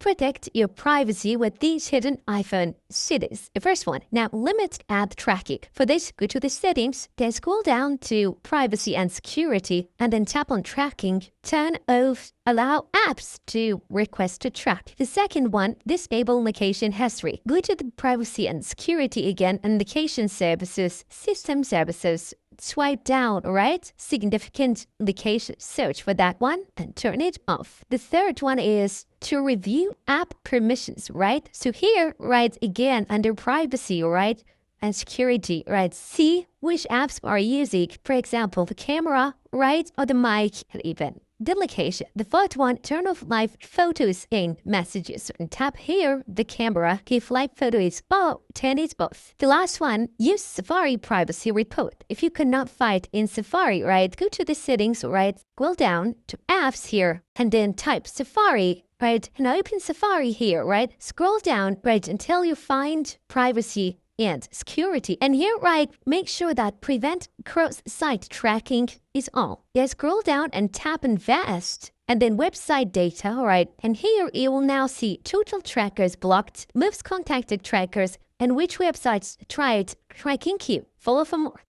protect your privacy with these hidden iPhone settings. The first one, now limit app tracking. For this, go to the settings, then scroll down to privacy and security, and then tap on tracking. Turn off allow apps to request to track. The second one, disable location history. Go to the privacy and security again and location services, system services. Swipe down, right? Significant location. Search for that one and turn it off. The third one is to review app permissions, right? So here, right, again, under privacy, right, and security, right, see which apps are using, for example, the camera, right, or the mic, even the location. The fourth one, turn off live photos in messages and tap here the camera, give live photos or turn it off. The last one, use Safari privacy report. If you cannot find in Safari, right, go to the settings, right, scroll down to apps here and then type Safari, right, and open Safari here, right, scroll down, right, until you find privacy and security. And here, right, make sure that prevent cross-site tracking is on. Then scroll down and tap invest and then website data, all right. And here you will now see total trackers blocked, most contacted trackers, and which websites tried tracking you. Follow for more.